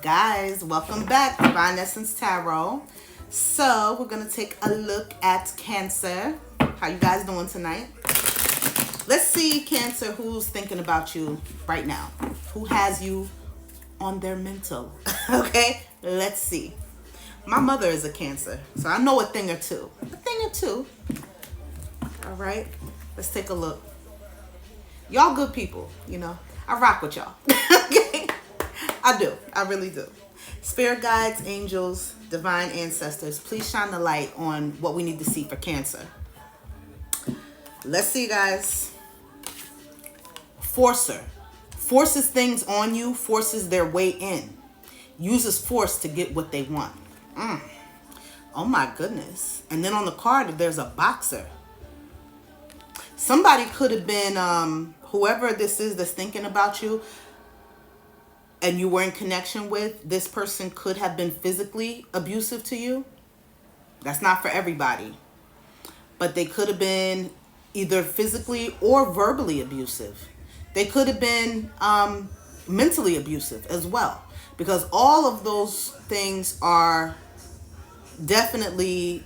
Guys, welcome back, Divine Essence Tarot. So we're gonna take a look at Cancer. How you guys doing tonight? Let's see, Cancer, who's thinking about you right now. Who has you on their mental? Okay, let's see. My mother is a Cancer, so I know a thing or two. A thing or two. All right, let's take a look. Y'all good people, you know. I rock with y'all. Okay, I do. I really do. Spirit guides, angels, divine ancestors, please shine the light on what we need to see for Cancer. Let's see, guys. Forcer. Forces things on you, forces their way in. Uses force to get what they want. Oh my goodness. And then on the card, there's a boxer. Somebody could have been, whoever this is that's thinking about you and you were in connection with, this person could have been physically abusive to you. That's not for everybody. But they could have been either physically or verbally abusive. They could have been mentally abusive as well. Because all of those things are definitely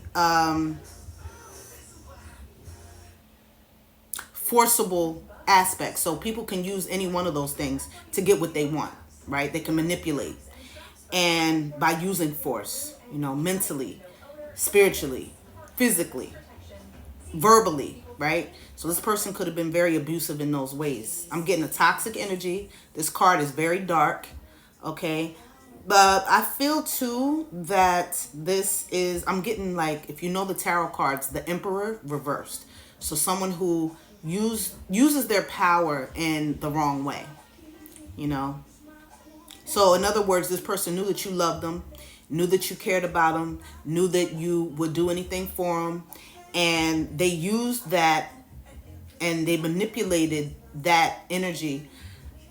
forcible aspects. So people can use any one of those things to get what they want, right? They can manipulate. And by using force, you know, mentally, spiritually, physically, verbally, right? So this person could have been very abusive in those ways. I'm getting a toxic energy. This card is very dark, okay? But I feel too that this is, I'm getting like, if you know the tarot cards, the Emperor reversed. So someone who uses their power in the wrong way, you know? So in other words, this person knew that you loved them, knew that you cared about them, knew that you would do anything for them. And they used that and they manipulated that energy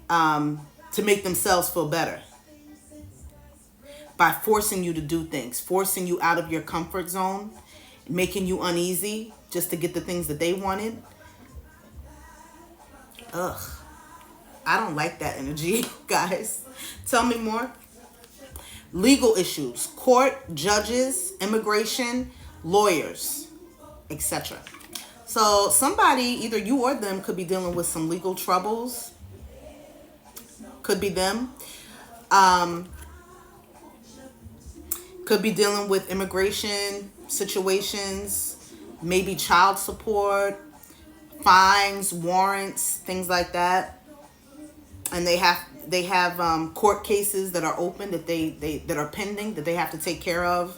to make themselves feel better. By forcing you to do things, forcing you out of your comfort zone, making you uneasy just to get the things that they wanted. Ugh. I don't like that energy, guys. Tell me more. Legal issues, court, judges, immigration, lawyers, etc. So somebody, either you or them, could be dealing with some legal troubles. Could be them. Could be dealing with immigration situations, maybe child support, fines, warrants, things like that. And they have court cases that are open that are pending that they have to take care of.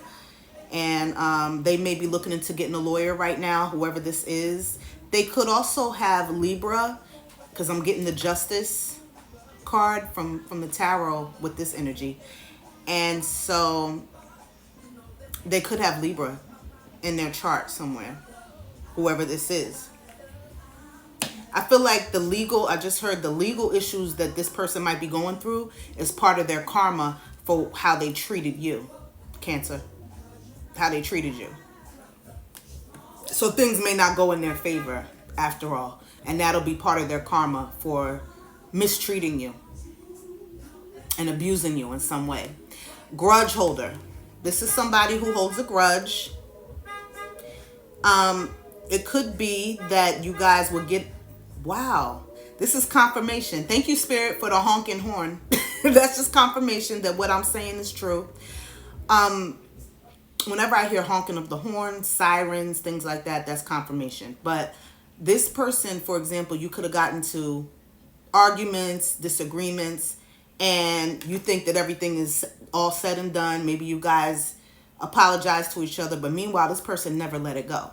And they may be looking into getting a lawyer right now, whoever this is. They could also have Libra, because I'm getting the Justice card from the tarot with this energy. And so they could have Libra in their chart somewhere, whoever this is. I feel like I just heard the legal issues that this person might be going through is part of their karma for how they treated you, Cancer. How they treated you. So things may not go in their favor after all. And that'll be part of their karma for mistreating you and abusing you in some way. Grudge holder. This is somebody who holds a grudge. It could be that you guys will get... Wow. This is confirmation. Thank you, Spirit, for the honking horn. That's just confirmation that what I'm saying is true. Whenever I hear honking of the horn, sirens, things like that, that's confirmation. But this person, for example, you could have gotten to arguments, disagreements, and you think that everything is all said and done. Maybe you guys apologize to each other, but meanwhile, this person never let it go.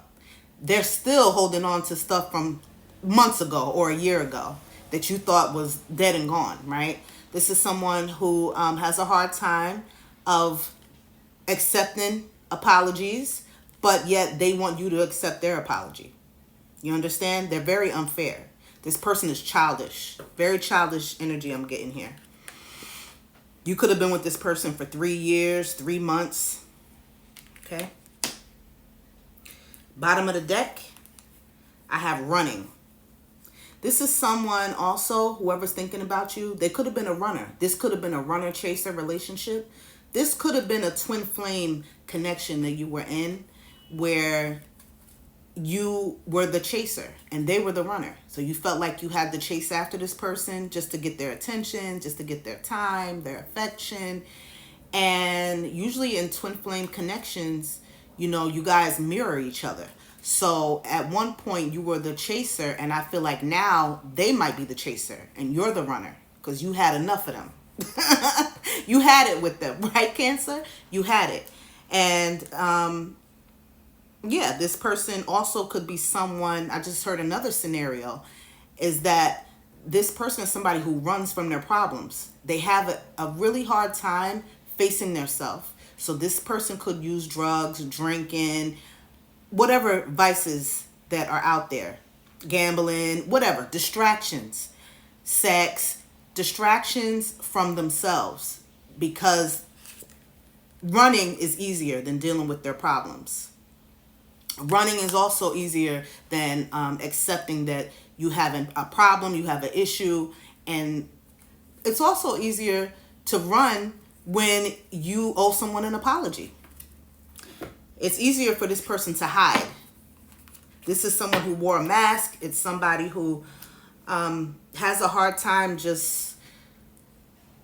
They're still holding on to stuff from months ago or a year ago that you thought was dead and gone, right? This is someone who has a hard time of accepting apologies, but yet they want you to accept their apology. You understand? They're very unfair. This person is childish. Very childish energy I'm getting here. You could have been with this person for 3 years, 3 months. Okay. Bottom of the deck, I have running. This is someone also, whoever's thinking about you, they could have been a runner. This could have been a runner-chaser relationship. This could have been a twin flame connection that you were in where you were the chaser and they were the runner. So you felt like you had to chase after this person just to get their attention, just to get their time, their affection. And usually in twin flame connections, you know, you guys mirror each other. So at one point you were the chaser, and I feel like now they might be the chaser and you're the runner because you had enough of them. You had it with them, right, Cancer? You had it. And yeah, this person also could be someone, I just heard another scenario, is that this person is somebody who runs from their problems. They have a really hard time facing their self. So this person could use drugs, drinking, whatever vices that are out there, gambling, whatever, distractions, sex, distractions from themselves, because running is easier than dealing with their problems. Running is also easier than accepting that you have a problem, you have an issue, and it's also easier to run when you owe someone an apology. It's easier for this person to hide. This is someone who wore a mask. It's somebody who has a hard time just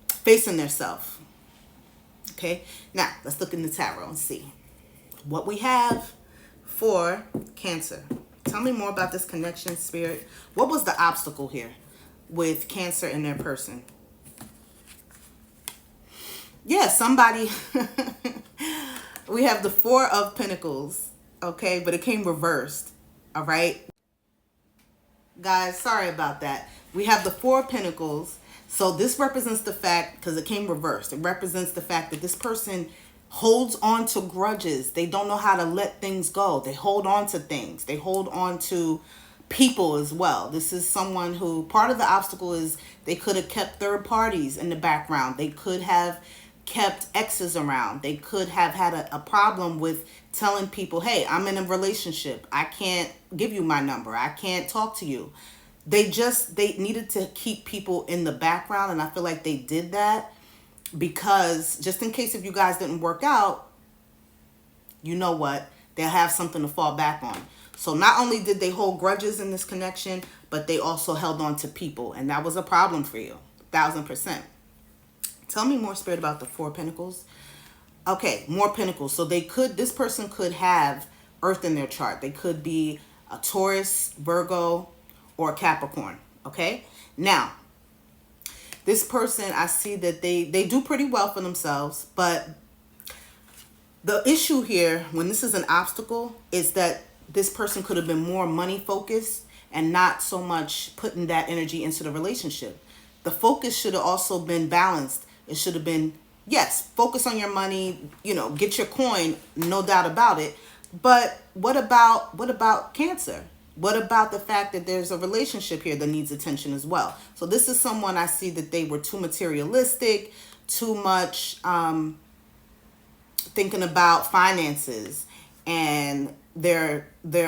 facing themselves. Okay, now let's look in the tarot and see what we have for Cancer. Tell me more about this connection, Spirit. What was the obstacle here with Cancer and their person? Yeah, somebody. We have the Four of Pentacles, okay, but it came reversed. All right, guys, sorry about that. We have the Four of Pentacles. So this represents the fact, because it came reversed, it represents the fact that this person holds on to grudges. They don't know how to let things go. They hold on to things. They hold on to people as well. This is someone who, part of the obstacle is they could have kept third parties in the background. They could have kept exes around. They could have had a problem with telling people, hey, I'm in a relationship. I can't give you my number. I can't talk to you. They needed to keep people in the background, and I feel like they did that because just in case if you guys didn't work out, you know what? They'll have something to fall back on. So not only did they hold grudges in this connection, but they also held on to people, and that was a problem for you, 1000%. Tell me more, Spirit, about the Four of Pentacles. Okay, more Pentacles. So this person could have Earth in their chart. They could be a Taurus, Virgo, or a Capricorn. Okay, now this person, I see that they do pretty well for themselves, but the issue here, when this is an obstacle, is that this person could have been more money focused and not so much putting that energy into the relationship. The focus should have also been balanced. It should have been, yes, focus on your money, you know, get your coin, no doubt about it. But what about Cancer? What about the fact that there's a relationship here that needs attention as well? So this is someone I see that they were too materialistic, too much thinking about finances and their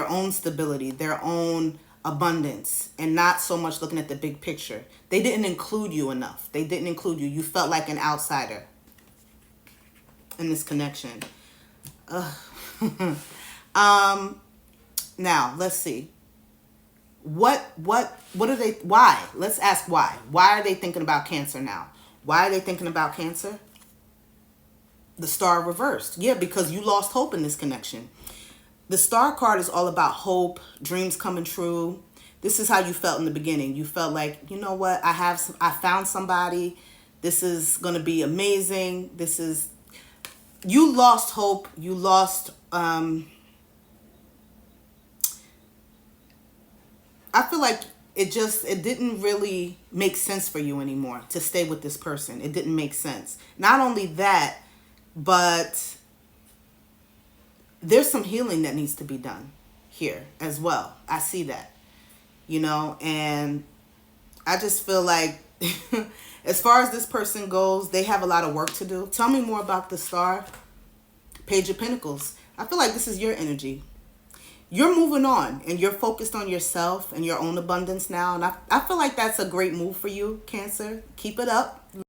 own stability, their own abundance, and not so much looking at the big picture. They didn't include you enough. They didn't include you. You felt like an outsider in this connection. Now let's see. What are they, why? Let's ask why. Why are they thinking about Cancer now? Why are they thinking about Cancer? The Star reversed. Yeah, because you lost hope in this connection. The Star card is all about hope, dreams coming true. This is how you felt in the beginning. You felt like, you know what? I found somebody. This is going to be amazing. You lost hope. You lost, I feel like it didn't really make sense for you anymore to stay with this person. It didn't make sense. Not only that, but there's some healing that needs to be done here as well. I see that, you know, and I just feel like as far as this person goes, they have a lot of work to do. Tell me more about the Star, Page of Pentacles. I feel like this is your energy. you're moving on and you're focused on yourself and your own abundance now. And I feel like that's a great move for you, Cancer. Keep it up.